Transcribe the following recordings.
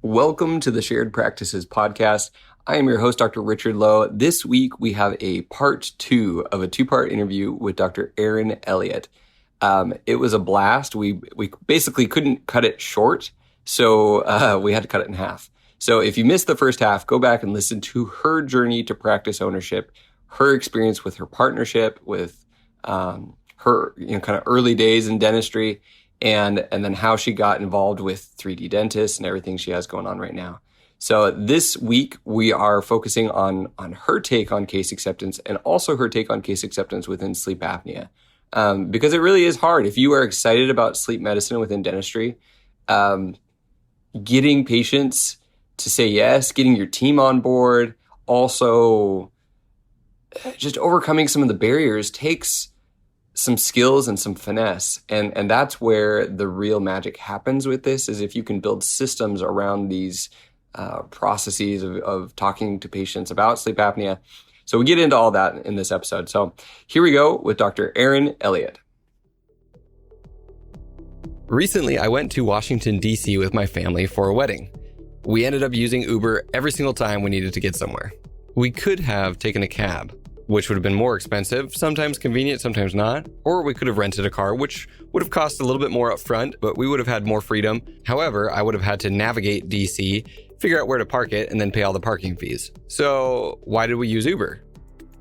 Welcome to the Shared Practices podcast. I am your host, Dr. Richard Lowe. This week, we have a part 2 of a 2-part interview with Dr. Erin Elliott. It was a blast. We basically couldn't cut it short, so we had to cut it in half. So if you missed the first half, go back and listen to her journey to practice ownership, her experience with her partnership, with her kind of early days in dentistry, and then how she got involved with 3D dentists and everything she has going on right now. So this week, we are focusing on her take on case acceptance and also her take on case acceptance within sleep apnea. Because it really is hard. If you are excited about sleep medicine within dentistry, getting patients to say yes, getting your team on board, also just overcoming some of the barriers takes some skills and some finesse. And that's where the real magic happens with this, is if you can build systems around these processes of talking to patients about sleep apnea. So we get into all that in this episode. So here we go with Dr. Erin Elliott. Recently, I went to Washington, D.C. with my family for a wedding. We ended up using Uber every single time we needed to get somewhere. We could have taken a cab, which would have been more expensive, sometimes convenient, sometimes not. Or we could have rented a car, which would have cost a little bit more up front, but we would have had more freedom. However, I would have had to navigate DC, figure out where to park it, and then pay all the parking fees. So why did we use Uber?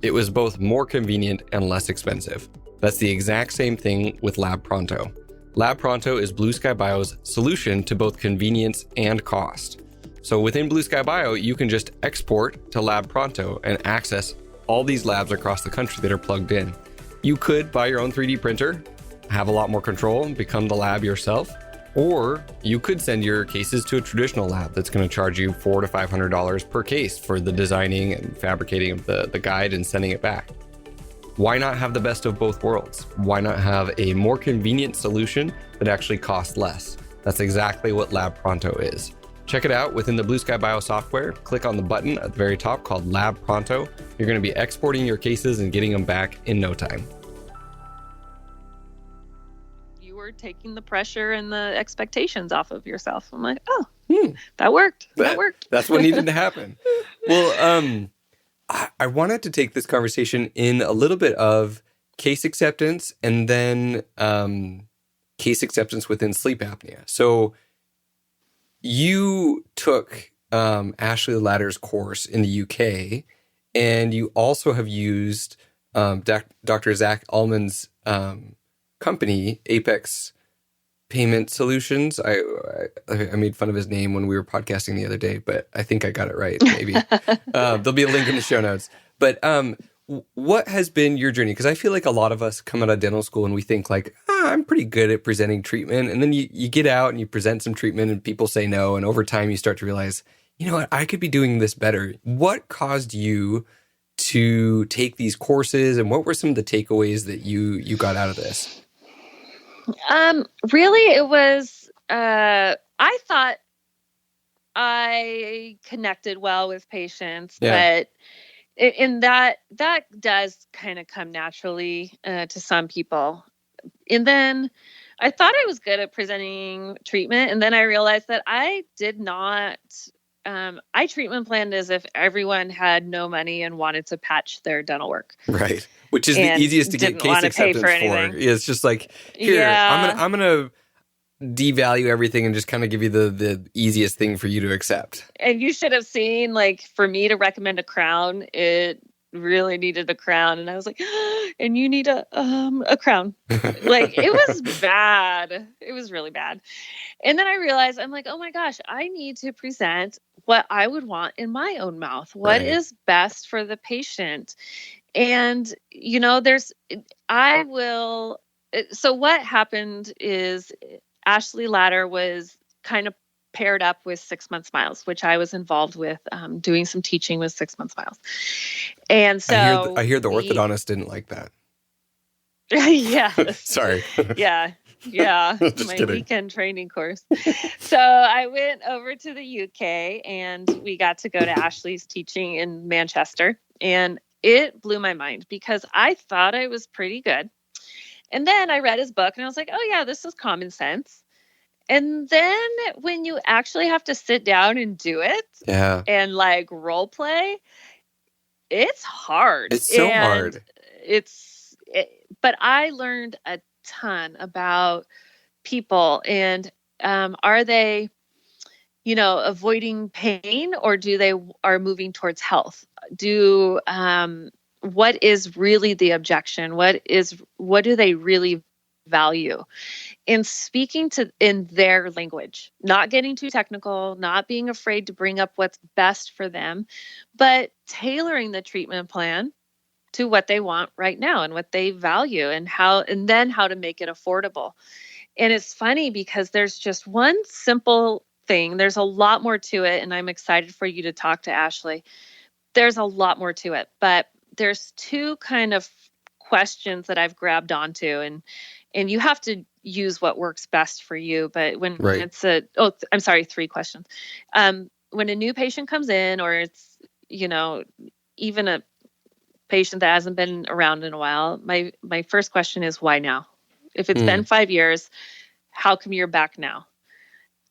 It was both more convenient and less expensive. That's the exact same thing with Lab Pronto. Lab Pronto is Blue Sky Bio's solution to both convenience and cost. So within Blue Sky Bio, you can just export to Lab Pronto and access all these labs across the country that are plugged in. You could buy your own 3D printer, have a lot more control, and become the lab yourself. Or you could send your cases to a traditional lab that's going to charge you $400 to $500 per case for the designing and fabricating of the guide and sending it back. Why not have the best of both worlds? Why not have a more convenient solution that actually costs less? That's exactly what Lab Pronto is. Check it out within the Blue Sky Bio software. Click on the button at the very top called Lab Pronto. You're going to be exporting your cases and getting them back in no time. You were taking the pressure and the expectations off of yourself. I'm like, that worked. That worked. That's what needed to happen. Well, I wanted to take this conversation in a little bit of case acceptance and then case acceptance within sleep apnea. So you took Ashley Ladder's course in the UK, and you also have used Dr. Zach Allman's company, Apex Payment Solutions. I made fun of his name when we were podcasting the other day, but I think I got it right, maybe. There'll be a link in the show notes. But what has been your journey? Because I feel like a lot of us come out of dental school and we think like, I'm pretty good at presenting treatment. And then you get out and you present some treatment and people say no. And over time you start to realize, you know what, I could be doing this better. What caused you to take these courses, and what were some of the takeaways that you got out of this? Really, it was, I thought I connected well with patients, but that does kind of come naturally to some people. And then I thought I was good at presenting treatment. And then I realized that I did not, I treatment planned as if everyone had no money and wanted to patch their dental work. Right. Which is the easiest to get case acceptance for. It's just like, here, I'm going to devalue everything and just kind of give you the easiest thing for you to accept. And you should have seen, like, for me to recommend a crown, it really needed a crown. And I was like, and you need a crown. Like, it was bad. It was really bad. And then I realized, I'm like, oh my gosh, I need to present what I would want in my own mouth. What is best for the patient? And, so what happened is Ashley Ladder was kind of paired up with 6 Month Smiles, which I was involved with, doing some teaching with 6 Month Smiles. And so I hear the orthodontist didn't like that. Yeah. Sorry. Yeah. My kidding. weekend training course. So I went over to the UK and we got to go to Ashley's teaching in Manchester. And it blew my mind because I thought I was pretty good. And then I read his book and I was like, oh yeah, this is common sense. And then when you actually have to sit down and do it and like role play, it's hard. It's so hard. But I learned a ton about people and are they, avoiding pain, or do they are moving towards health? What is really the objection? What do they really value? And speaking in their language, not getting too technical, not being afraid to bring up what's best for them, but tailoring the treatment plan to what they want right now and what they value, and then how to make it affordable. And it's funny because there's just one simple thing. There's a lot more to it, and I'm excited for you to talk to Ashley. There's a lot more to it, but there's two kind of questions that I've grabbed onto, and you have to use what works best for you. But when it's three questions. When a new patient comes in, or it's, even a patient that hasn't been around in a while, my first question is, why now? If it's been 5 years, how come you're back now?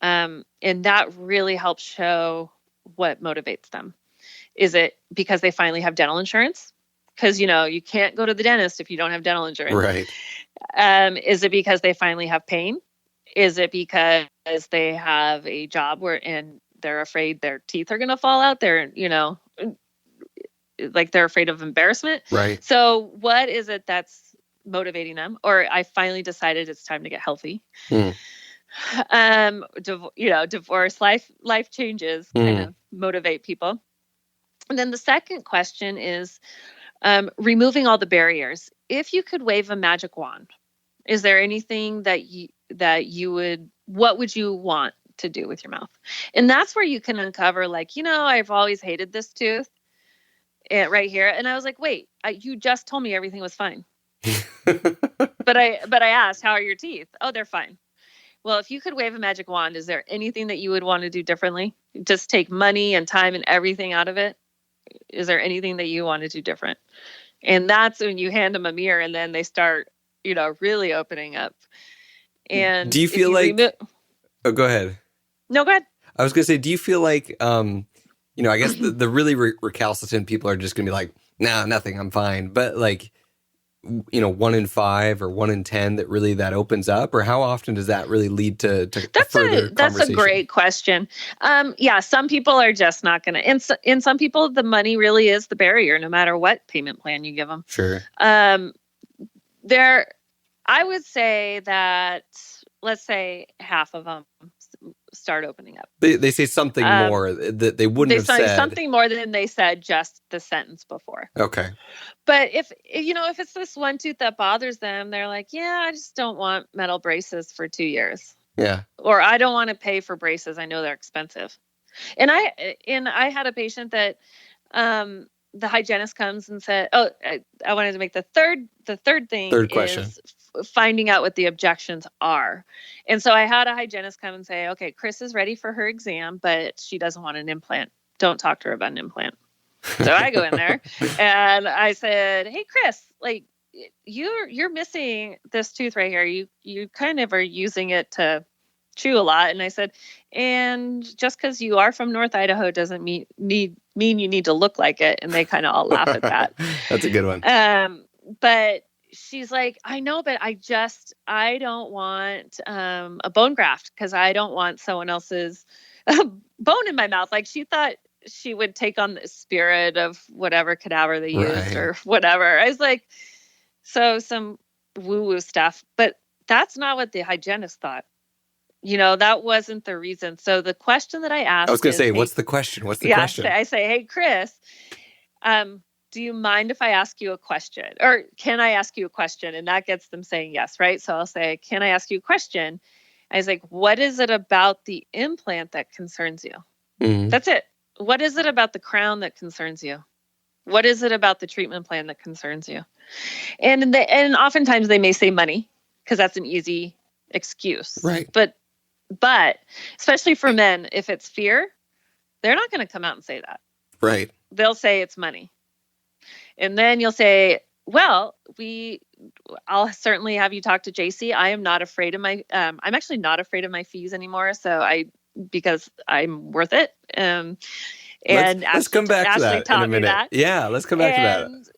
And that really helps show what motivates them. Is it because they finally have dental insurance? Because, you can't go to the dentist if you don't have dental insurance. Right. Is it because they finally have pain? Is it because they have a job and they're afraid their teeth are going to fall out? They're, like they're afraid of embarrassment. Right. So what is it that's motivating them? Or I finally decided it's time to get healthy. Divorce, life changes kind of motivate people. And then the second question is removing all the barriers. If you could wave a magic wand, is there anything what would you want to do with your mouth? And that's where you can uncover, like, I've always hated this tooth right here. And I was like, wait, you just told me everything was fine. But I asked, how are your teeth? Oh, they're fine. Well, if you could wave a magic wand, is there anything that you would want to do differently? Just take money and time and everything out of it? Is there anything that you want to do different? And that's when you hand them a mirror, and then they start, really opening up. And do you feel oh, go ahead. No, go ahead. I was going to say, do you feel like, I guess the really recalcitrant people are just going to be like, nah, nothing, I'm fine. But like, 1 in 5 or 1 in 10 that opens up, or how often does that really lead to further conversation? That's a great question. Some people are just not going to, and some people, the money really is the barrier, no matter what payment plan you give them. Sure. I would say that, let's say half of them start opening up. They say something more that they wouldn't have said. Something more than they said just the sentence before. Okay. But if it's this one tooth that bothers them, they're like, yeah, I just don't want metal braces for 2 years. Yeah. Or I don't want to pay for braces. I know they're expensive. And I had a patient that the hygienist comes and said, I wanted to make the third question is finding out what the objections are. And so I had a hygienist come and say, okay, Chris is ready for her exam, but she doesn't want an implant. Don't talk to her about an implant. So I go in there and I said, hey, Chris, like you're missing this tooth right here. You kind of are using it to chew a lot. And I said, and just because you are from North Idaho doesn't mean you need to look like it. And they kind of all laugh at that. That's a good one. But she's like, I know, but I don't want a bone graft because I don't want someone else's bone in my mouth. Like she thought she would take on the spirit of whatever cadaver they used or whatever. I was like, so some woo-woo stuff, but that's not what the hygienist thought. That wasn't the reason. So the question that I asked, I was going to say, what's the question? What's the question? I say, hey, Chris, do you mind if I ask you a question? Or can I ask you a question? And that gets them saying yes, right? So I'll say, can I ask you a question? I was like, what is it about the implant that concerns you? Mm-hmm. That's it. What is it about the crown that concerns you? What is it about the treatment plan that concerns you? And oftentimes they may say money because that's an easy excuse. Right. But especially for men, if it's fear, they're not going to come out and say that. Right. They'll say it's money. And then you'll say, Well, I'll certainly have you talk to JC. I am not afraid of I'm actually not afraid of my fees anymore. Because I'm worth it. Let's come back to Ashley that in a taught me minute. that. Yeah, let's come back to that.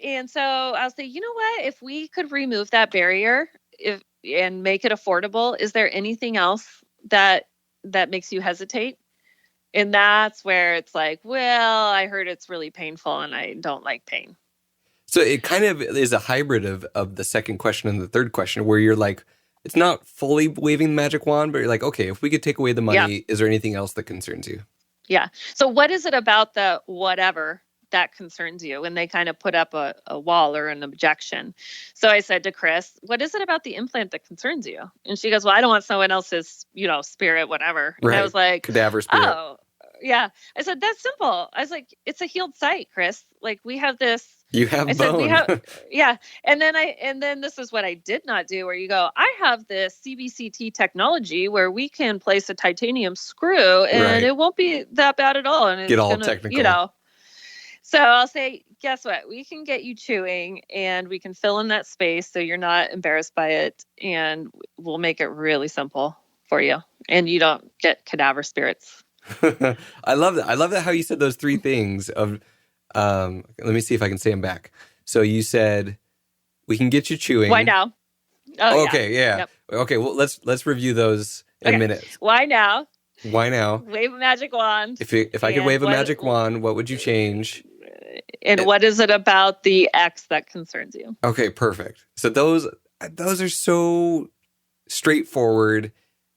And so I'll say, you know what, if we could remove that barrier and make it affordable, is there anything else that makes you hesitate? And that's where it's like, well, I heard it's really painful and I don't like pain. So it kind of is a hybrid of the second question and the third question, where you're like, it's not fully waving the magic wand, but you're like, okay, if we could take away the money, is there anything else that concerns you? Yeah. So what is it about the whatever that concerns you? When they kind of put up a wall or an objection. So I said to Chris, what is it about the implant that concerns you? And she goes, well, I don't want someone else's, spirit, whatever. And right. I was like, cadaver spirit. Oh, yeah. I said, that's simple. I was like, it's a healed site, Chris. Like we have this. You have bone. Said, we have, yeah. And then this is what I did not do, where you go, I have this CBCT technology where we can place a titanium screw and it won't be that bad at all. And it's get all technical. So I'll say, guess what? We can get you chewing and we can fill in that space so you're not embarrassed by it. And we'll make it really simple for you. And you don't get cadaver spirits. I love that. I love that how you said those three things of, let me see if I can say them back. So you said, we can get you chewing. Why now? Oh, okay. Yeah. Yep. Okay. Well, let's review those in a minute. Why now? Why now? Wave a magic wand. If I could wave a magic wand, what would you change? And what is it about the X that concerns you? Okay, perfect. So those are so straightforward.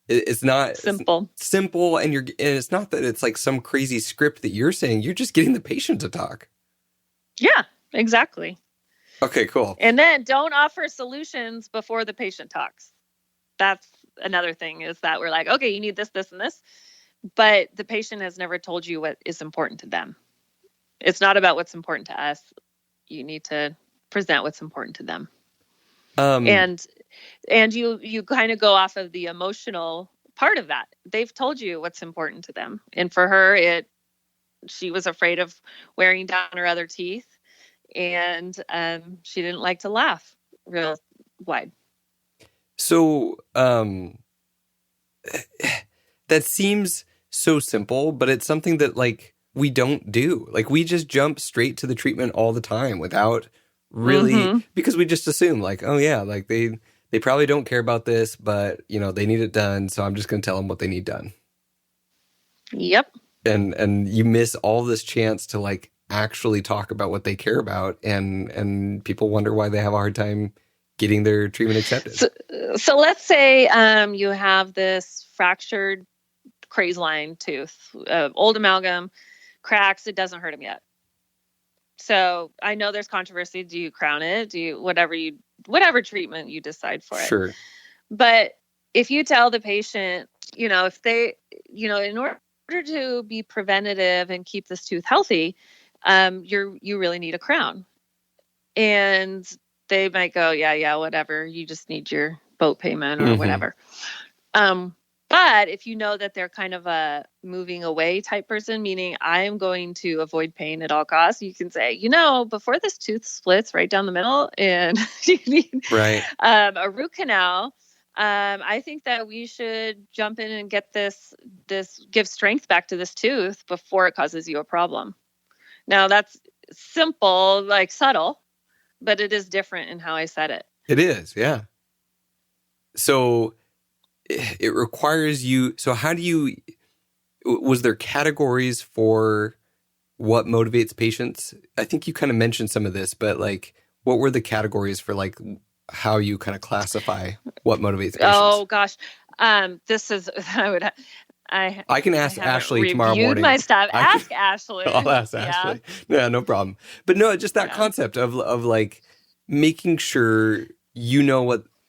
It's not simple. It's simple, and it's not that it's like some crazy script that you're saying. You're just getting the patient to talk. Yeah, exactly. Okay, cool. And then don't offer solutions before the patient talks. That's another thing, is that we're like, okay, you need this, this, and this, but the patient has never told you what is important to them. It's not about what's important to us. You need to present what's important to them. And you kind of go off of the emotional part of that. They've told you what's important to them. And for her, she was afraid of wearing down her other teeth, and she didn't like to laugh real wide. So that seems so simple, but it's something that like we don't do. Like we just jump straight to the treatment all the time without really, because we just assume like, oh yeah, like they probably don't care about this, but they need it done. So I'm just going to tell them what they need done. Yep. And you miss all this chance to like actually talk about what they care about. And people wonder why they have a hard time getting their treatment accepted. So let's say you have this fractured crazeline tooth, old amalgam, cracks, it doesn't hurt them yet. So I know there's controversy. Do you crown it? Do you whatever treatment you decide for it? Sure. But if you tell the patient, if they, in order to be preventative and keep this tooth healthy, you really need a crown. And they might go, yeah, whatever. You just need your boat payment or whatever. But if you know that they're kind of a moving away type person, meaning I'm going to avoid pain at all costs, you can say, before this tooth splits right down the middle and you need a root canal, I think that we should jump in and get this give strength back to this tooth before it causes you a problem. Now that's simple, like subtle, but it is different in how I said it. It is, yeah. So it requires you. So how do you, was there categories for what motivates patients? I think you kind of mentioned some of this, but like, what were the categories for like how you kind of classify what motivates patients? Oh gosh. This is, I can ask Ashley tomorrow morning. My stuff. Ask Ashley. I'll ask Ashley. Yeah, no problem. But no, just that concept of like making sure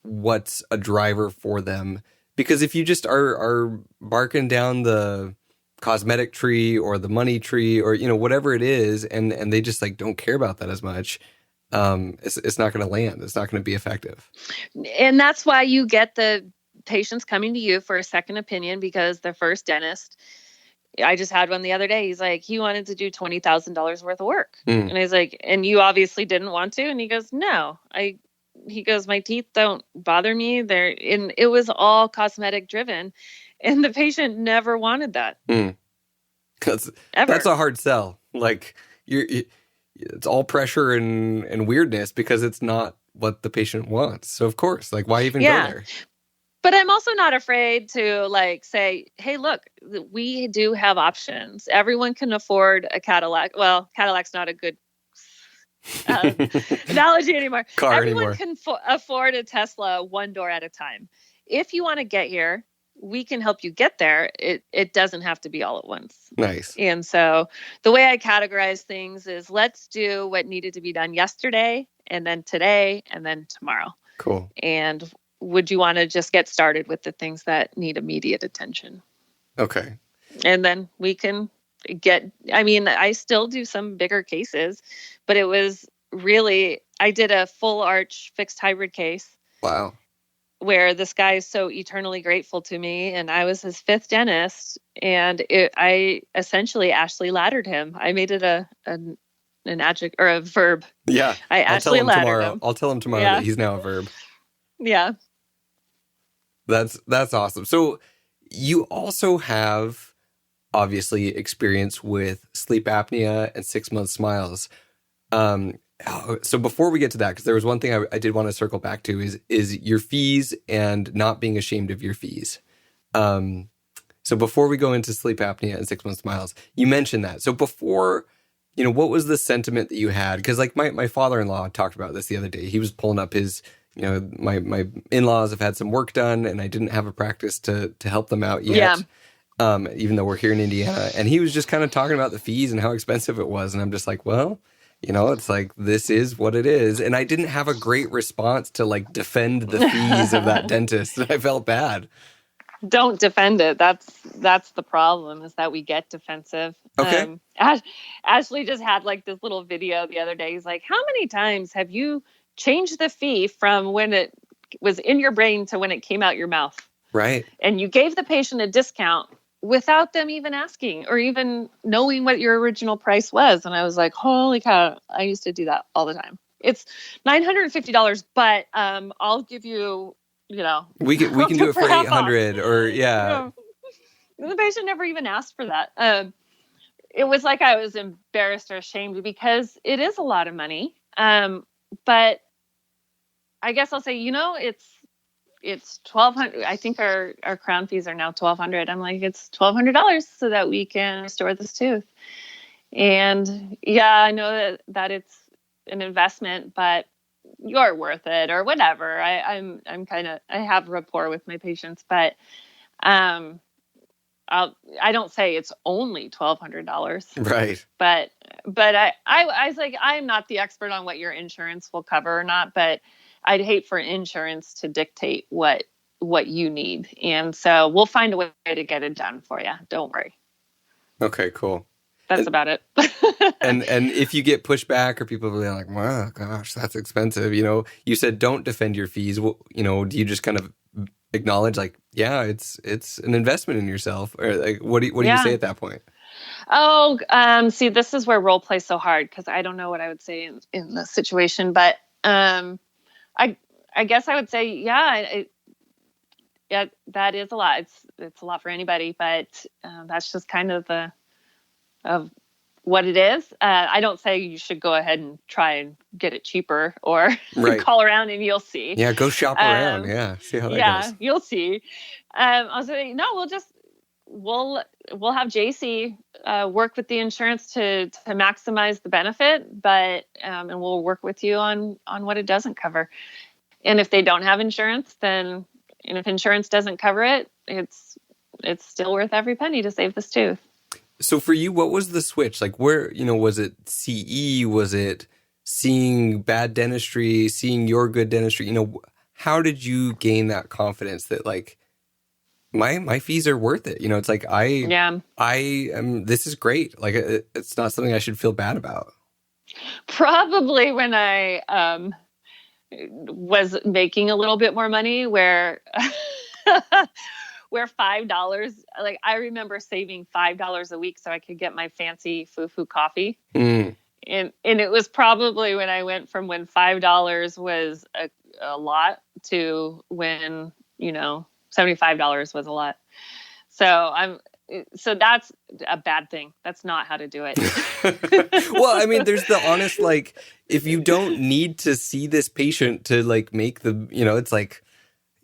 what's a driver for them. Because if you just are barking down the cosmetic tree or the money tree or, whatever it is, and they just like don't care about that as much, it's not going to land. It's not going to be effective. And that's why you get the patients coming to you for a second opinion, because their first dentist I just had one the other day. He's like, he wanted to do $20,000 worth of work. Mm. And I was like, and you obviously didn't want to? And he goes, no, he goes, my teeth don't bother me. And it was all cosmetic driven. And the patient never wanted that. Mm. That's a hard sell. Like it's all pressure and weirdness because it's not what the patient wants. So of course, like why even go there? But I'm also not afraid to like say, hey, look, we do have options. Everyone can afford a Cadillac. Well, Cadillac's not a good analogy anymore. Everyone can afford a Tesla one door at a time. If you want to get here, we can help you get there. It doesn't have to be all at once. Nice. And so the way I categorize things is let's do what needed to be done yesterday and then today and then tomorrow. Cool. And would you want to just get started with the things that need immediate attention? Okay. And then we can I still do some bigger cases, but it was really, I did a full arch fixed hybrid case. Wow. Where this guy is so eternally grateful to me, and I was his fifth dentist, and I essentially Ashley laddered him. I made it an adjective or a verb. Yeah. I'll tell him tomorrow that he's now a verb. Yeah. That's awesome. So you also have obviously experience with sleep apnea and 6-month smiles. So before we get to that, because there was one thing I did want to circle back to is your fees and not being ashamed of your fees. So before we go into sleep apnea and 6-month smiles, you mentioned that. So before, what was the sentiment that you had? Because like my father-in-law talked about this the other day. He was pulling up his, my in-laws have had some work done and I didn't have a practice to help them out yet. Yeah. Even though we're here in Indiana. And he was just kind of talking about the fees and how expensive it was. And I'm just like, well, it's like, this is what it is. And I didn't have a great response to like defend the fees of that dentist. And I felt bad. Don't defend it. That's the problem, is that we get defensive. Okay. Ashley just had like this little video the other day. He's like, how many times have you changed the fee from when it was in your brain to when it came out your mouth? Right. And you gave the patient a discount without them even asking or even knowing what your original price was. And I was like, holy cow, I used to do that all the time. It's $950, but I'll give you, we can do it for $800 or yeah. The patient never even asked for that. It was like I was embarrassed or ashamed because it is a lot of money. But I guess I'll say, it's $1,200. I think our crown fees are now $1,200. I'm like, it's $1,200 so that we can restore this tooth. And yeah, I know that it's an investment, but you're worth it or whatever. I have rapport with my patients, but I don't say it's only $1,200. Right. But I was like, I'm not the expert on what your insurance will cover or not, but I'd hate for insurance to dictate what you need. And so we'll find a way to get it done for you. Don't worry. Okay, cool. That's about it. and if you get pushback or people are like, wow, gosh, that's expensive. You said don't defend your fees. Well, do you just kind of acknowledge like, yeah, it's an investment in yourself? Or like, what do you say at that point? Oh, see, this is where role plays so hard because I don't know what I would say in this situation, but I guess I would say, yeah, that is a lot. It's a lot for anybody, but that's just kind of of what it is. I don't say you should go ahead and try and get it cheaper or call around and you'll see. Yeah, go shop around. See how that goes. Yeah, you'll see. I'll say, no, we'll have JC work with the insurance to maximize the benefit, but and we'll work with you on what it doesn't cover. And if they don't have insurance, and if insurance doesn't cover it, it's still worth every penny to save this tooth. So for you, what was the switch? Like where, was it CE? Was it seeing bad dentistry, seeing your good dentistry? How did you gain that confidence that like, my fees are worth it? It's like, this is great. Like it's not something I should feel bad about. Probably when I was making a little bit more money, where where $5, like I remember saving $5 a week so I could get my fancy foo-foo coffee. And it was probably when I went from when $5 was a lot to when, $75 was a lot. So that's a bad thing. That's not how to do it. Well, I mean, there's the honest, like, if you don't need to see this patient to like make the, it's like,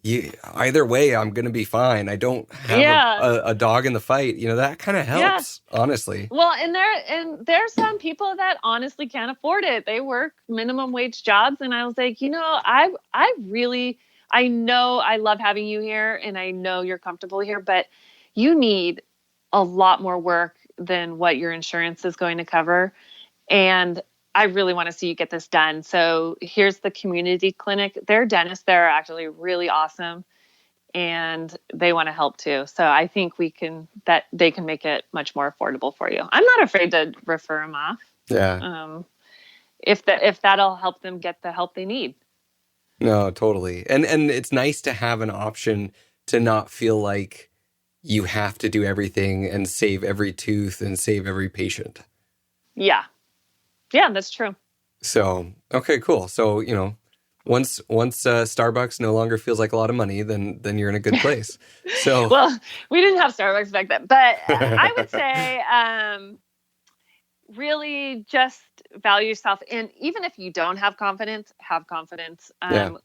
either way, I'm going to be fine. I don't have a dog in the fight. That kind of helps, honestly. Well, and there's some people that honestly can't afford it. They work minimum wage jobs. And I was like, I know I love having you here and I know you're comfortable here, but you need a lot more work than what your insurance is going to cover. And I really want to see you get this done. So here's the community clinic. Their dentists there are actually really awesome and they want to help too. So I think they can make it much more affordable for you. I'm not afraid to refer them off. Yeah. If that'll help them get the help they need. No, totally. And it's nice to have an option to not feel like you have to do everything and save every tooth and save every patient. Yeah. Yeah, that's true. So, okay, cool. So, once Starbucks no longer feels like a lot of money, then you're in a good place. So, well, we didn't have Starbucks back then, but I would say really just value yourself. And even if you don't have confidence, have confidence.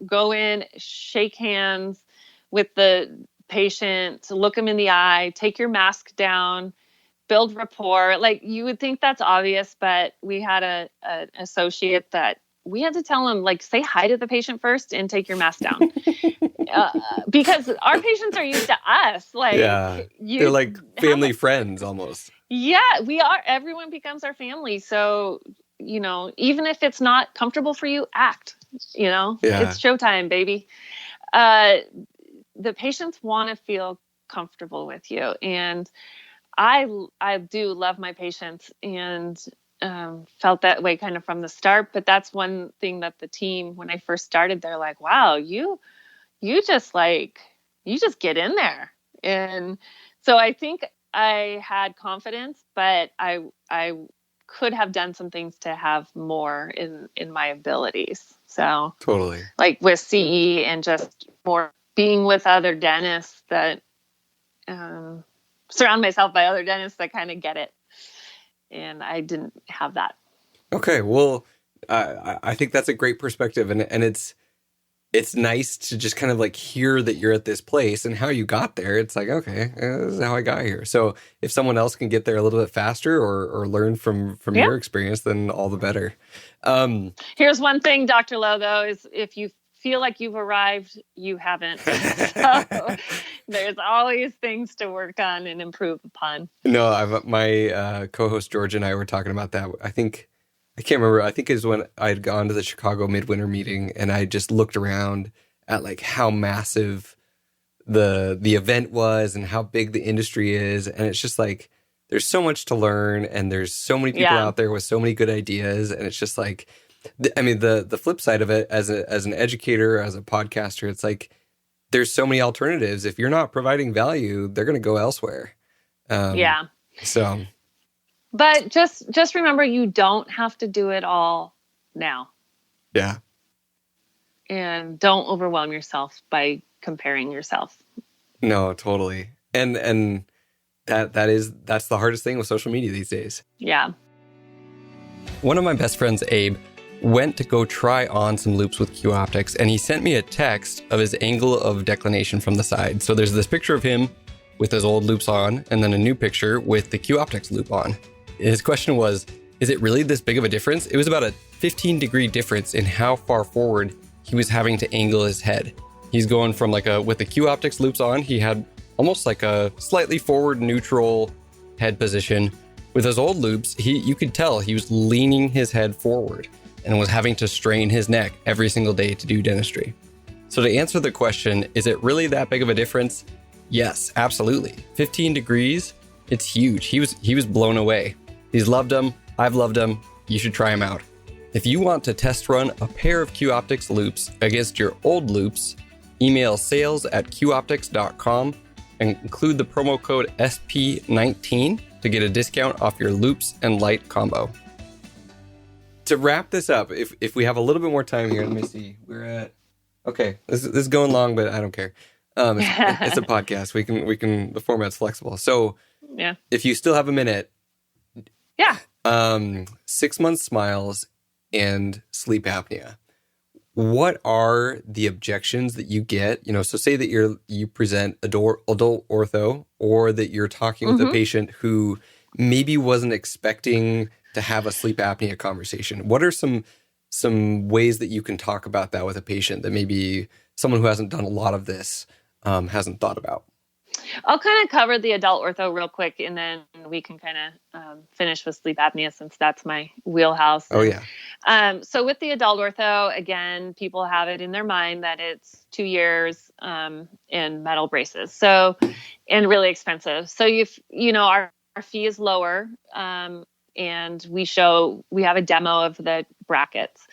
Go in, shake hands with the patient, look them in the eye, take your mask down, build rapport. Like you would think that's obvious, but we had an associate that we had to tell him, like, say hi to the patient first and take your mask down. Because our patients are used to us. Like, they're like family friends almost. Yeah, we are. Everyone becomes our family. So, even if it's not comfortable for you, act, it's showtime, baby. The patients want to feel comfortable with you. And I do love my patients and felt that way kind of from the start. But that's one thing that the team, when I first started, they're like, wow, you just get in there. And so I think I had confidence, but I could have done some things to have more in my abilities. So totally, like with CE and just more being with other dentists that surround myself by other dentists that kind of get it. And I didn't have that. Okay. Well, I think that's a great perspective. And it's nice to just kind of like hear that you're at this place and how you got there. It's like, okay, this is how I got here. So if someone else can get there a little bit faster or learn from your experience, then all the better. Here's one thing, Dr. Lowe, though, is if you feel like you've arrived, you haven't. So there's always things to work on and improve upon. No, my co-host George and I were talking about that. I can't remember. I think it was when I had gone to the Chicago Midwinter meeting and I just looked around at like how massive the event was and how big the industry is. And it's just like, there's so much to learn and there's so many people out there with so many good ideas. And it's just like, I mean, the flip side of it as an educator, as a podcaster, it's like, there's so many alternatives. If you're not providing value, they're going to go elsewhere. So, but just remember, you don't have to do it all now. Yeah. And don't overwhelm yourself by comparing yourself. No, totally. And that's the hardest thing with social media these days. Yeah. One of my best friends, Abe, went to go try on some loops with Q Optics, and he sent me a text of his angle of declination from the side. So there's this picture of him with his old loops on, and then a new picture with the Q Optics loop on. His question was, is it really this big of a difference? It was about a 15-degree difference in how far forward he was having to angle his head. He's going from with the Q Optics loops on, he had almost like a slightly forward neutral head position. With his old loops, you could tell he was leaning his head forward and was having to strain his neck every single day to do dentistry. So to answer the question, is it really that big of a difference? Yes, absolutely. 15 degrees, it's huge. He was blown away. He's loved them. I've loved them. You should try them out. If you want to test run a pair of Q Optics loops against your old loops, email sales@qoptics.com and include the promo code SP19 to get a discount off your loops and light combo. To wrap this up, if we have a little bit more time here, let me see. We're at, okay, this is going long, but I don't care. It's a podcast. We can, the format's flexible. So yeah, if you still have a minute, yeah. 6 month smiles and sleep apnea. What are the objections that you get? You know, so say that you present adult ortho, or that you're talking with a patient who maybe wasn't expecting to have a sleep apnea conversation. What are some ways that you can talk about that with a patient that maybe someone who hasn't done a lot of this hasn't thought about? I'll kind of cover the adult ortho real quick, and then we can kind of finish with sleep apnea since that's my wheelhouse. Oh, yeah. So with the adult ortho, again, people have it in their mind that it's 2 years in metal braces. So, and really expensive. So our fee is lower, and we have a demo of the brackets,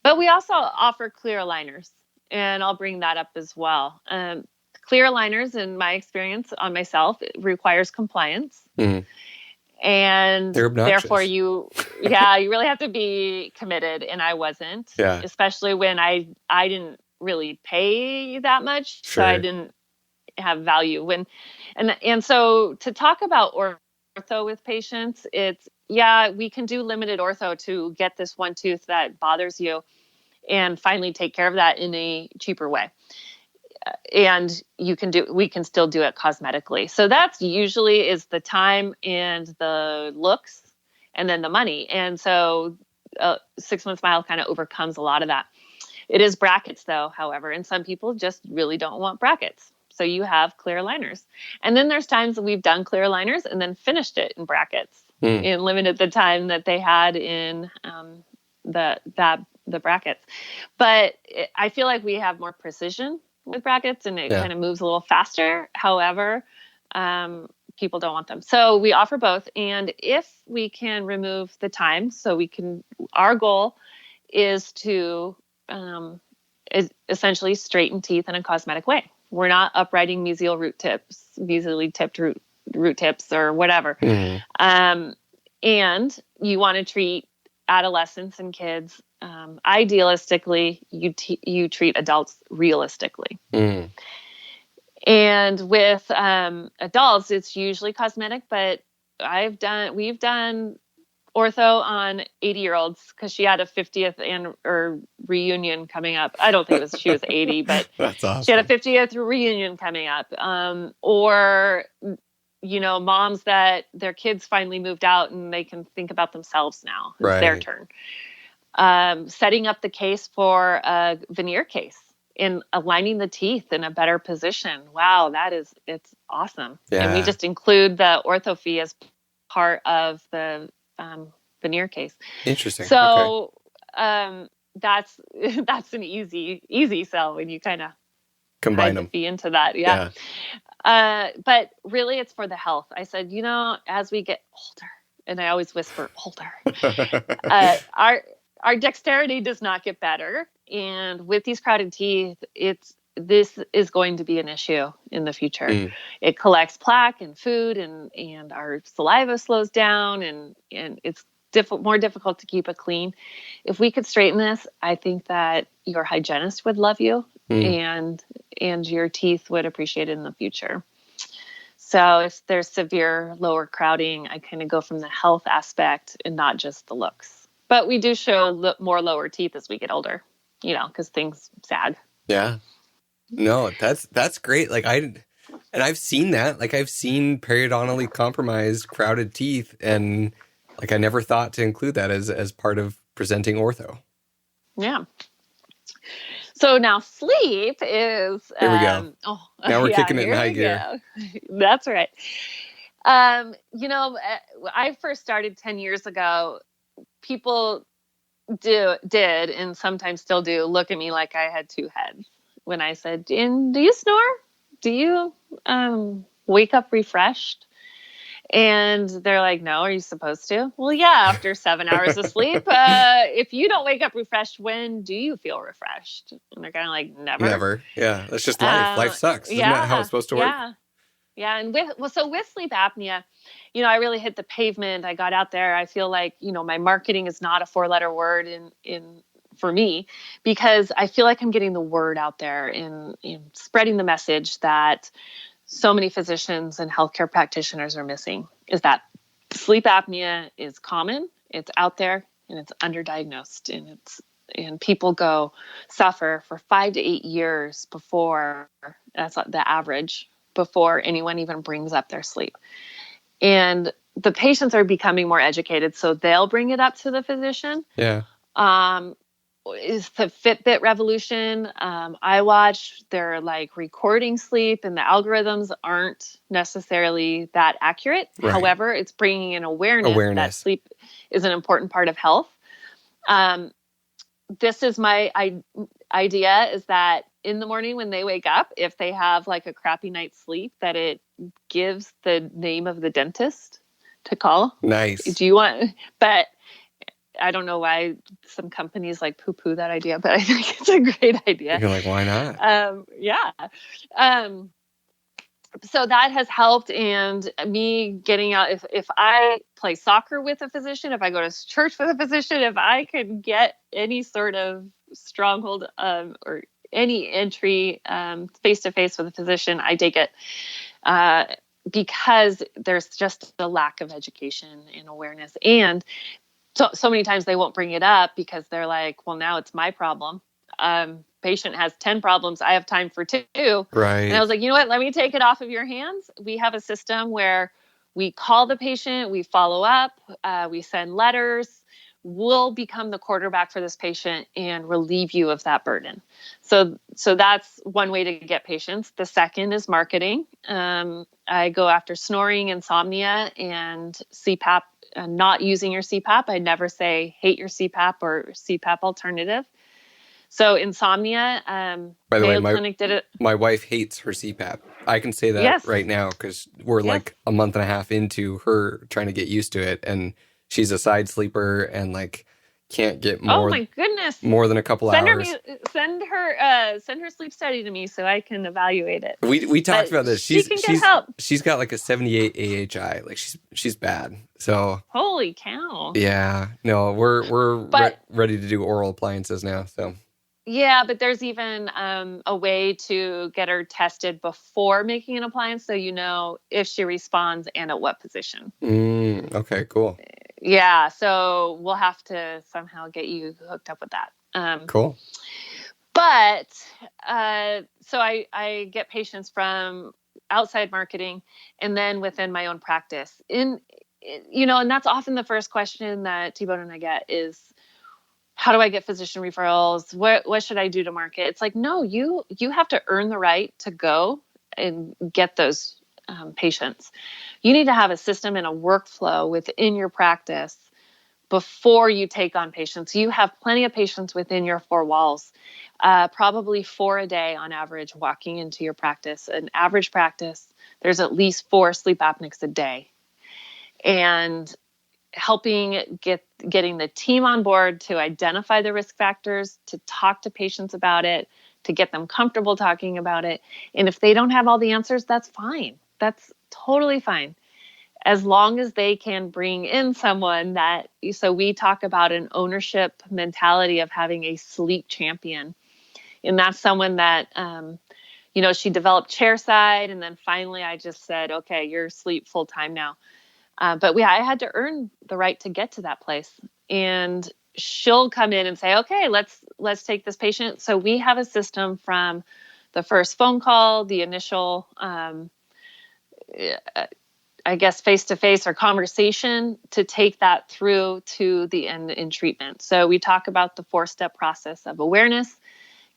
but we also offer clear aligners, and I'll bring that up as well. Clear aligners, in my experience on myself, it requires compliance. Mm. And therefore you really have to be committed. And I wasn't, especially when I didn't really pay that much. Sure. So I didn't have value and so to talk about ortho with patients, we can do limited ortho to get this one tooth that bothers you and finally take care of that in a cheaper way. And we can still do it cosmetically. So that's usually is the time and the looks and then the money. And so 6 month smile kind of overcomes a lot of that. It is brackets though, however, and some people just really don't want brackets. So you have clear aligners. And then there's times that we've done clear aligners and then finished it in brackets and limited the time that they had in the brackets. But I feel like we have more precision with brackets, and it kind of moves a little faster. However, people don't want them. So we offer both. And if we can remove the time, our goal is to essentially straighten teeth in a cosmetic way. We're not uprighting mesially tipped root tips or whatever. Mm-hmm. And you want to treat adolescents and kids. Idealistically, you treat adults realistically. Mm. And with adults, it's usually cosmetic, but we've done ortho on 80-year-olds because she had a 50th reunion coming up. I don't think she was 80, but that's awesome. She had a 50th reunion coming up. Or moms that their kids finally moved out and they can think about themselves now. It's their turn. Setting up the case for a veneer case and aligning the teeth in a better position. Wow, it's awesome. Yeah. And we just include the ortho fee as part of the veneer case. Interesting. So that's an easy sell when you kind of combine them fee into that. Yeah. But really it's for the health. I said, as we get older, and I always whisper older, our dexterity does not get better. And with these crowded teeth, this is going to be an issue in the future. Mm. It collects plaque and food and our saliva slows down and it's more difficult to keep it clean. If we could straighten this, I think that your hygienist would love you and your teeth would appreciate it in the future. So if there's severe lower crowding, I kind of go from the health aspect and not just the looks. But we do show more lower teeth as we get older, because things sag. Yeah. No, that's great. I've seen that. I've seen periodontally compromised crowded teeth, and I never thought to include that as part of presenting ortho. Yeah. So now sleep is. Here we go. Now we're kicking it in high gear. That's right. I first started 10 years ago. People did and sometimes still do look at me like I had two heads when I said, do you snore? Do you wake up refreshed? And they're like, no, are you supposed to? Well, yeah, after 7 hours of sleep. If you don't wake up refreshed, when do you feel refreshed? And they're kind of like, never. Never. Yeah, that's just life. Life sucks. Isn't that how it's supposed to work? Yeah. And with sleep apnea, I really hit the pavement. I got out there. I feel like, my marketing is not a 4-letter word in for me, because I feel like I'm getting the word out there in spreading the message that so many physicians and healthcare practitioners are missing, is that sleep apnea is common, it's out there, and it's underdiagnosed, and people suffer for 5 to 8 years before, that's the average, before anyone even brings up their sleep. And the patients are becoming more educated, so they'll bring it up to the physician. Yeah. Is the Fitbit revolution. I watch, they're like recording sleep, and the algorithms aren't necessarily that accurate. Right. However, it's bringing in awareness that sleep is an important part of health. This is my idea, is that in the morning when they wake up, if they have like a crappy night's sleep, that it gives the name of the dentist to call. Nice. But I don't know why some companies like poo-poo that idea, but I think it's a great idea. You're like, why not? Yeah. So that has helped, and me getting out, if I play soccer with a physician, if I go to church with a physician, if I could get any sort of stronghold or any entry face-to-face with a physician, I take it, because there's just a lack of education and awareness. And so many times they won't bring it up because they're like, well, now it's my problem. Patient has 10 problems. I have time for 2. Right. And I was like, you know what? Let me take it off of your hands. We have a system where we call the patient, we follow up, we send letters. We'll become the quarterback for this patient and relieve you of that burden. So that's one way to get patients. The second is marketing. I go after snoring, insomnia, and CPAP. Not using your CPAP. I never say hate your CPAP or CPAP alternative. So insomnia, by the Mayo way, Clinic did it. My wife hates her CPAP. I can say that right now, because we're like a month and a half into her trying to get used to it, and she's a side sleeper and like can't get more. Oh my goodness! More than a couple hours. Send her sleep study to me so I can evaluate it. We talked about this. She can get help. She's got like a 78 AHI. Like she's bad. So holy cow! Yeah, no, we're ready to do oral appliances now. So yeah, but there's even a way to get her tested before making an appliance, so you know if she responds and at what position. Okay, cool. Yeah, so we'll have to somehow get you hooked up with that. Cool. But so I get patients from outside marketing, and then within my own practice. And that's often the first question that T-Bone and I get is, how do I get physician referrals? What should I do to market? It's like, no, you have to earn the right to go and get those patients. You need to have a system and a workflow within your practice before you take on patients. You have plenty of patients within your 4 walls, probably 4 a day on average walking into your practice. An average practice, there's at least 4 sleep apnics a day. And helping getting the team on board to identify the risk factors, to talk to patients about it, to get them comfortable talking about it. And if they don't have all the answers, that's fine. That's totally fine. As long as they can bring in someone so we talk about an ownership mentality of having a sleep champion. And that's someone that, she developed chairside. And then finally I just said, okay, you're sleep full time now. But I had to earn the right to get to that place. And she'll come in and say, okay, let's take this patient. So we have a system from the first phone call, the initial, I guess, face-to-face or conversation, to take that through to the end in treatment. So we talk about the 4-step process of awareness,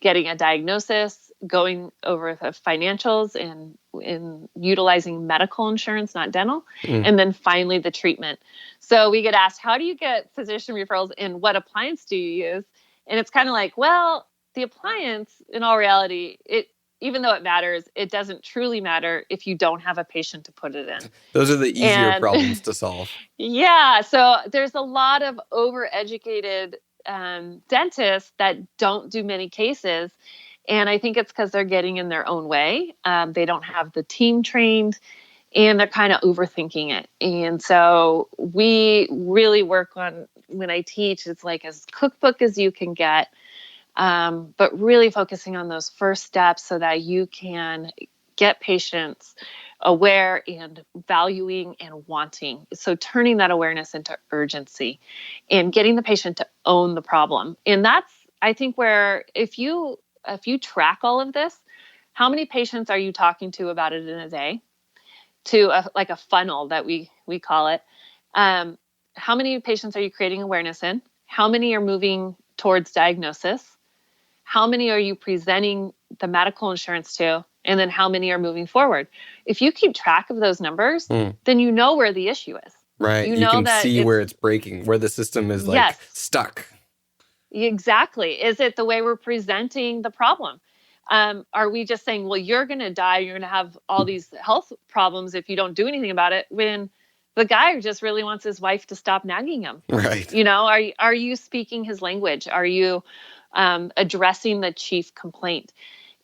getting a diagnosis, going over the financials and in utilizing medical insurance, not dental, and then finally the treatment. So we get asked, how do you get physician referrals and what appliance do you use? And it's kind of like, well, the appliance, in all reality, even though it matters, it doesn't truly matter if you don't have a patient to put it in. Those are the easier problems to solve. Yeah. So there's a lot of overeducated dentists that don't do many cases. And I think it's because they're getting in their own way. They don't have the team trained, and they're kind of overthinking it. And so we really work on, when I teach, it's like as cookbook as you can get, but really focusing on those first steps so that you can get patients aware and valuing and wanting. So turning that awareness into urgency and getting the patient to own the problem. And that's, I think, where if you track all of this, how many patients are you talking to about it in a day? To like a funnel that we call it. How many patients are you creating awareness in? How many are moving towards diagnosis? How many are you presenting the medical insurance to? And then how many are moving forward? If you keep track of those numbers, then you know where the issue is. Right. You can see where it's breaking, where the system is like stuck. Exactly. Is it the way we're presenting the problem? Are we just saying, well, you're going to die, you're going to have all these health problems if you don't do anything about it, when the guy just really wants his wife to stop nagging him? Right. You know, are you speaking his language? Are you addressing the chief complaint?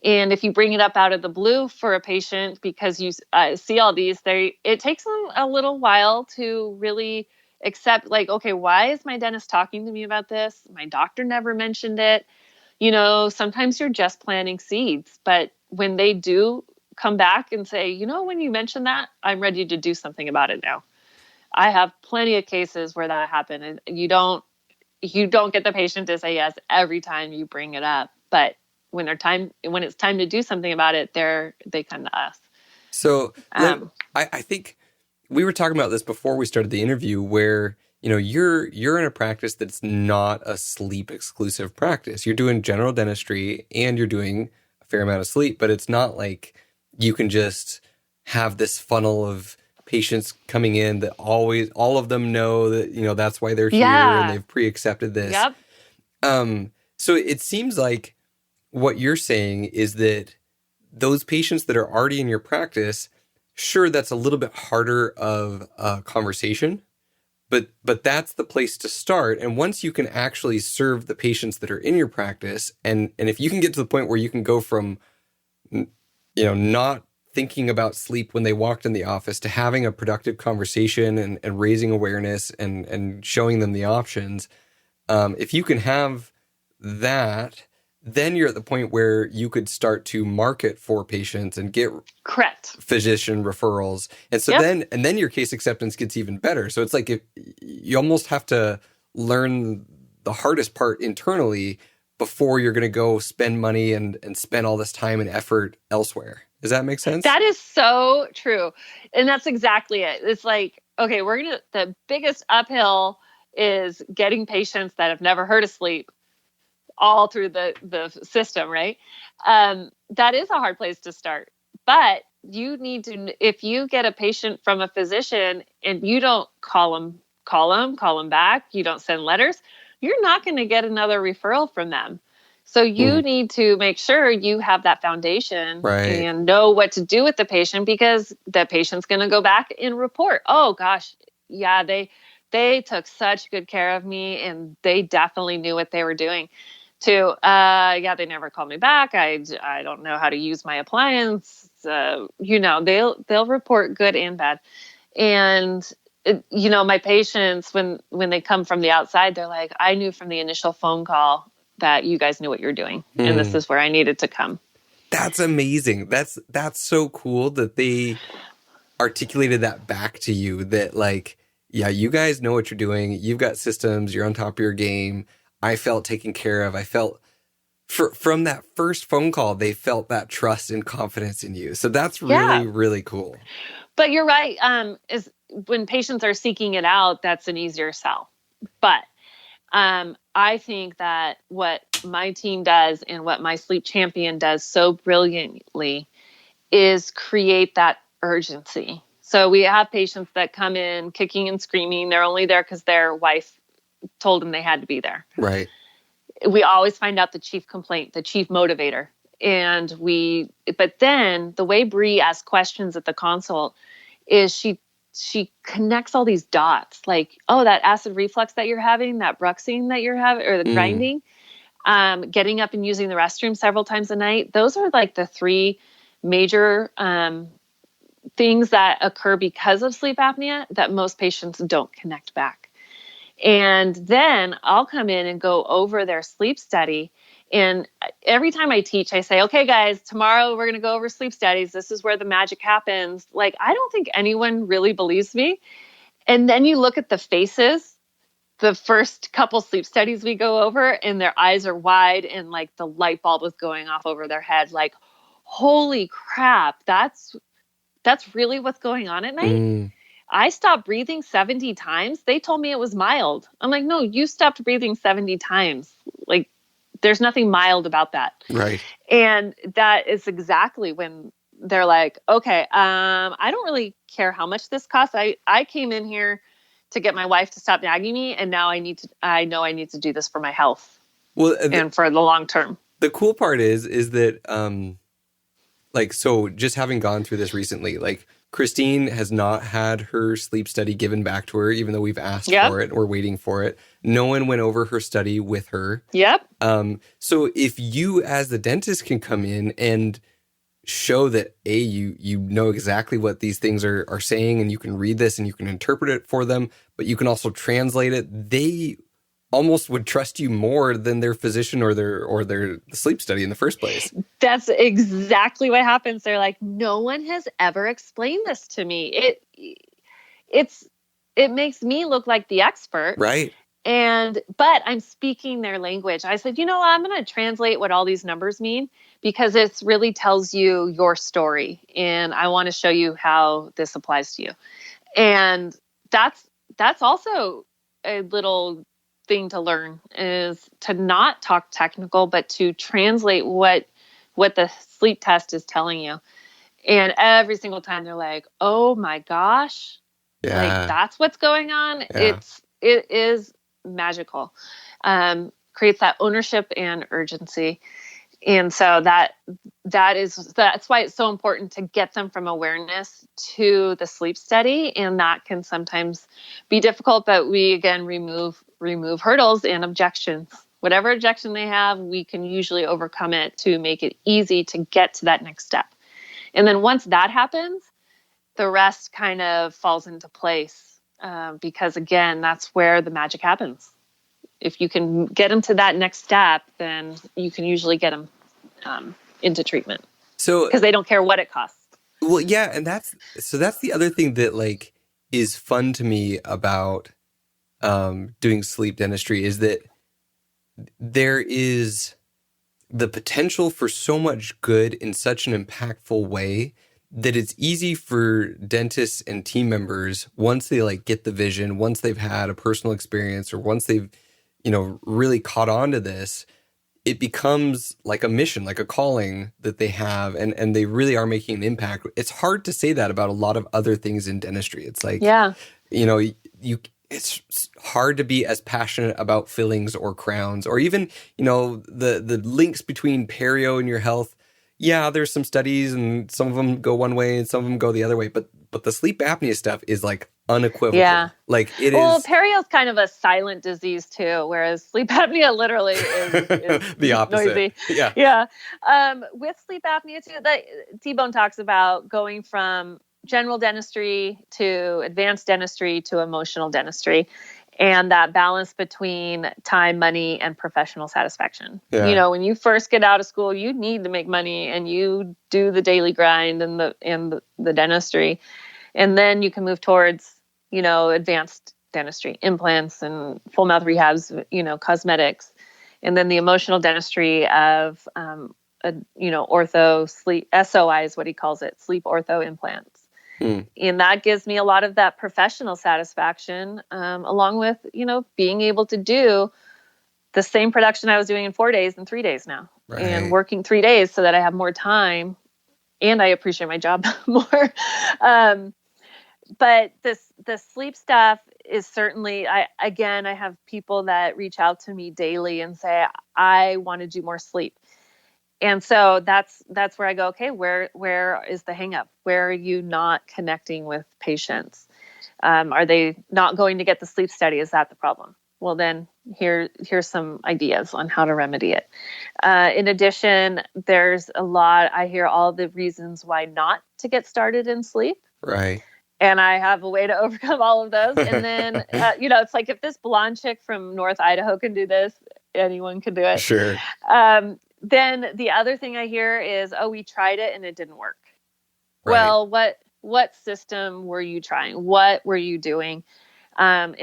And if you bring it up out of the blue for a patient because you see all these, it takes them a little while to really accept, like, okay, why is my dentist talking to me about this? My doctor never mentioned it. You know, sometimes you're just planting seeds, but when they do come back and say, you know, when you mentioned that, I'm ready to do something about it now. I have plenty of cases where that happened, and you don't get the patient to say yes every time you bring it up, but when it's time to do something about it, they come to us. So I think we were talking about this before we started the interview, where, you know, you're in a practice that's not a sleep exclusive practice. You're doing general dentistry and you're doing a fair amount of sleep, but it's not like you can just have this funnel of patients coming in that all of them know that, you know, that's why they're here and they've pre-accepted this. Yep. So it seems like what you're saying is that those patients that are already in your practice, sure, that's a little bit harder of a conversation, but that's the place to start. And once you can actually serve the patients that are in your practice, and if you can get to the point where you can go from, you know, not thinking about sleep when they walked in the office to having a productive conversation and raising awareness and showing them the options, if you can have that, then you're at the point where you could start to market for patients and get physician referrals. And so then your case acceptance gets even better. So it's like you almost have to learn the hardest part internally before you're going to go spend money and spend all this time and effort elsewhere. Does that make sense? That is so true. And that's exactly it. It's like, okay, the biggest uphill is getting patients that have never heard of sleep all through the system, right? That is a hard place to start. But you need to, if you get a patient from a physician and you don't call them back, you don't send letters, you're not going to get another referral from them. So you need to make sure you have that foundation and know what to do with the patient, because the patient's going to go back and report, oh gosh, yeah, they took such good care of me and they definitely knew what they were doing. They never called me back. I don't know how to use my appliance. You know, they'll report good and bad. And you know, my patients, when they come from the outside, they're like, I knew from the initial phone call that you guys knew what you're doing, and this is where I needed to come. That's amazing. That's so cool that they articulated that back to you, that like, yeah, you guys know what you're doing. You've got systems. You're on top of your game. I felt taken care of. I felt from that first phone call, they felt that trust and confidence in you. So that's really, really cool. But you're right. Is when patients are seeking it out, that's an easier sell. But I think that what my team does and what my sleep champion does so brilliantly is create that urgency. So we have patients that come in kicking and screaming. They're only there because their wife told them they had to be there. Right. We always find out the chief complaint, the chief motivator. But then the way Bree asks questions at the consult is she connects all these dots, like, oh, that acid reflux that you're having, that bruxing that you're having, or the grinding. getting up and using the restroom several times a night. Those are like the three major things that occur because of sleep apnea that most patients don't connect back. And then I'll come in and go over their sleep study. And every time I teach, I say, okay, guys, tomorrow we're going to go over sleep studies. This is where the magic happens. Like, I don't think anyone really believes me. And then you look at the faces, the first couple sleep studies we go over, and their eyes are wide and like the light bulb is going off over their head. Like, holy crap, that's really what's going on at night. I stopped breathing 70 times. They told me it was mild. I'm like, no, you stopped breathing 70 times. Like, there's nothing mild about that. Right. And that is exactly when they're like, okay, I don't really care how much this costs. I came in here to get my wife to stop nagging me. And now I know I need to do this for my health. Well, and for the long term. The cool part is that, like, so just having gone through this recently, like, Christine has not had her sleep study given back to her, even though we've asked for it. We're waiting for it. No one went over her study with her. Yep. So if you as the dentist can come in and show that, you know exactly what these things are saying, and you can read this and you can interpret it for them, but you can also translate it, they almost would trust you more than their physician or their sleep study in the first place. That's exactly what happens. They're like, no one has ever explained this to me. It makes me look like the expert. Right. But I'm speaking their language. I said, I'm going to translate what all these numbers mean because it really tells you your story. And I want to show you how this applies to you. And that's also a little thing to learn, is to not talk technical, but to translate what the sleep test is telling you. And every single time they're like, oh my gosh, like that's what's going on. Yeah. It is magical. Creates that ownership and urgency. And so that's why it's so important to get them from awareness to the sleep study. And that can sometimes be difficult, but we again remove hurdles and objections. Whatever objection they have, we can usually overcome it to make it easy to get to that next step. And then once that happens, the rest kind of falls into place because again, that's where the magic happens. If you can get them to that next step, then you can usually get them into treatment. So, because they don't care what it costs. Well, yeah, and that's the other thing that like is fun to me about doing sleep dentistry is that there is the potential for so much good in such an impactful way that it's easy for dentists and team members, once they like get the vision, once they've had a personal experience, or once they've really caught on to this, it becomes like a mission, like a calling that they have, and they really are making an impact. It's hard to say that about a lot of other things in dentistry. It's like, it's hard to be as passionate about fillings or crowns, or even, the links between perio and your health. Yeah, there's some studies and some of them go one way and some of them go the other way, but the sleep apnea stuff is like unequivocal. Yeah. Like it is. Well, perio is kind of a silent disease too, whereas sleep apnea literally is the opposite. Noisy. Yeah. Yeah. With sleep apnea too, T-Bone talks about going from general dentistry to advanced dentistry to emotional dentistry, and that balance between time, money, and professional satisfaction. Yeah. When you first get out of school, you need to make money and you do the daily grind and the dentistry. And then you can move towards, advanced dentistry, implants and full mouth rehabs, cosmetics. And then the emotional dentistry of, ortho sleep, SOI is what he calls it, sleep ortho implants. And that gives me a lot of that professional satisfaction, along with, being able to do the same production I was doing in 4 days in 3 days now, right. And working 3 days so that I have more time and I appreciate my job more. But the sleep stuff is certainly, I have people that reach out to me daily and say, I want to do more sleep. And so that's where I go, okay, where is the hang up? Where are you not connecting with patients? Are they not going to get the sleep study? Is that the problem? well, then here's some ideas on how to remedy it. In addition, there's a lot, I hear all the reasons why not to get started in sleep. Right. And I have a way to overcome all of those. And then, it's like if this blonde chick from North Idaho can do this, anyone can do it. Sure. Then the other thing I hear is, oh, we tried it and it didn't work. Right. Well, what system were you trying? What were you doing? And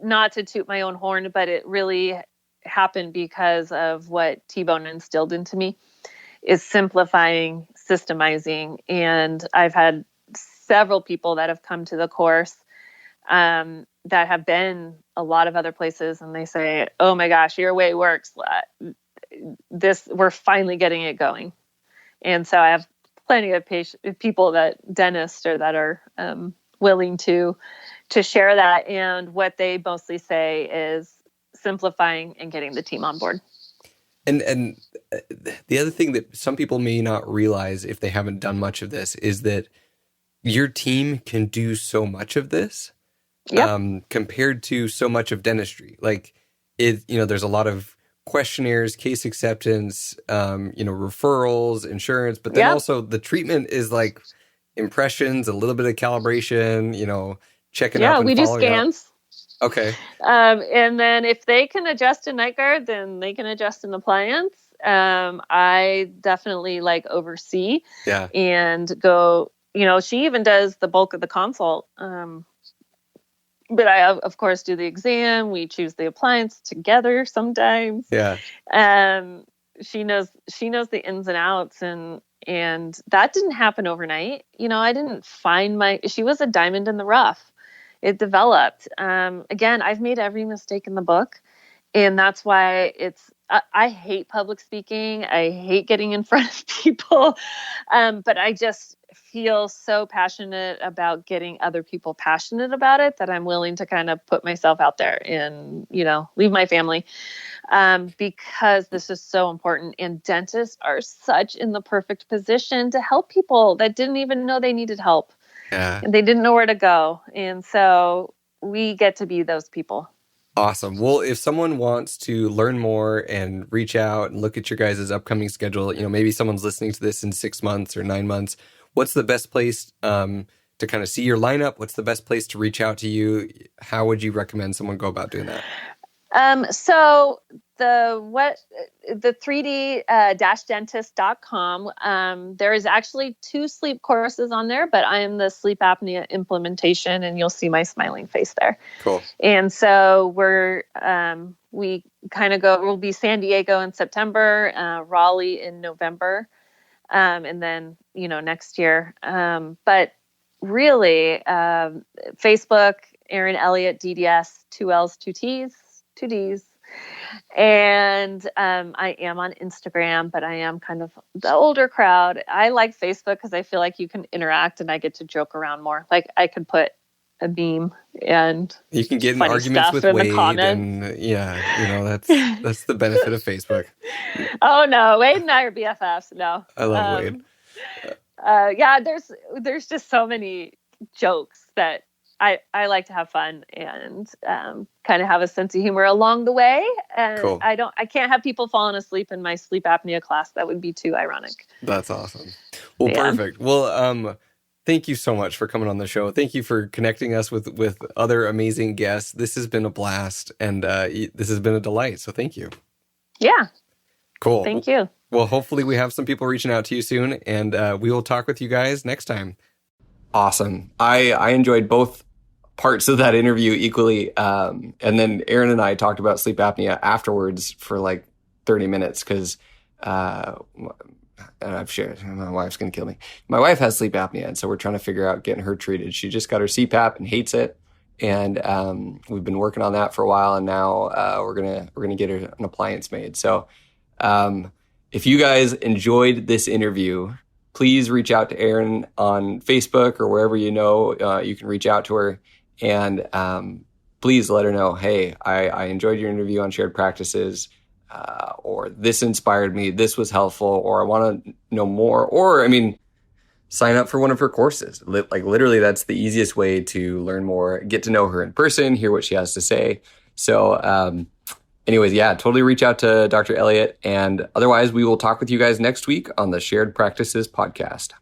not to toot my own horn, but it really happened because of what T-Bone instilled into me, is simplifying, systemizing. And I've had several people that have come to the course that have been a lot of other places, and they say, oh my gosh, your way works. We're finally getting it going. And so I have plenty of people dentists that are willing to share that. And what they mostly say is simplifying and getting the team on board. And the other thing that some people may not realize if they haven't done much of this is that your team can do so much of this. Yep. Compared to so much of dentistry. Like there's a lot of questionnaires, case acceptance, referrals, insurance, but then also the treatment is like impressions, a little bit of calibration, checking up. Yeah, we do scans. Up. Okay. And then if they can adjust a night guard, then they can adjust an appliance. I definitely oversee and go, she even does the bulk of the consult. But I, of course, do the exam. We choose the appliance together sometimes. Yeah. She knows the ins and outs, and that didn't happen overnight. I didn't find she was a diamond in the rough. It developed. Again, I've made every mistake in the book, and that's why I hate public speaking. I hate getting in front of people. But I just feel so passionate about getting other people passionate about it that I'm willing to kind of put myself out there and, leave my family, because this is so important. And dentists are such in the perfect position to help people that didn't even know they needed help. Yeah. And they didn't know where to go. And so we get to be those people. Awesome. Well, if someone wants to learn more and reach out and look at your guys' upcoming schedule, maybe someone's listening to this in 6 months or 9 months, what's the best place to kind of see your lineup? What's the best place to reach out to you? How would you recommend someone go about doing that? So the 3D-dentist.com, there is actually 2 sleep courses on there, but I am the sleep apnea implementation, and you'll see my smiling face there. Cool. And so we kind of we'll be San Diego in September, Raleigh in November, and then, next year. But really, Facebook, Erin Elliott, DDS, 2 L's, 2 T's. 2 Ds. And I am on Instagram, but I am kind of the older crowd. I like Facebook because I feel like you can interact and I get to joke around more. Like I could put a meme and you can get in arguments with Wade, and that's the benefit of Facebook. Oh no, Wade and I are BFFs. No, I love Wade. There's just so many jokes that I like to have fun and kind of have a sense of humor along the way. And cool. I can't have people falling asleep in my sleep apnea class. That would be too ironic. That's awesome. Well, perfect. Well, thank you so much for coming on the show. Thank you for connecting us with other amazing guests. This has been a blast, and this has been a delight. So thank you. Yeah. Cool. Thank you. Well, hopefully we have some people reaching out to you soon, and we will talk with you guys next time. Awesome. I enjoyed both parts of that interview equally. And then Erin and I talked about sleep apnea afterwards for like 30 minutes because I've shared, my wife's going to kill me. My wife has sleep apnea, and so we're trying to figure out getting her treated. She just got her CPAP and hates it. And we've been working on that for a while, and now we're gonna get her an appliance made. So if you guys enjoyed this interview, please reach out to Erin on Facebook or wherever you can reach out to her. And please let her know, hey, I enjoyed your interview on shared practices, or this inspired me, this was helpful, or I want to know more. Or, I mean, sign up for one of her courses. Like literally, that's the easiest way to learn more, get to know her in person, hear what she has to say. So anyways, yeah, totally reach out to Dr. Elliott. And otherwise, we will talk with you guys next week on the Shared Practices podcast.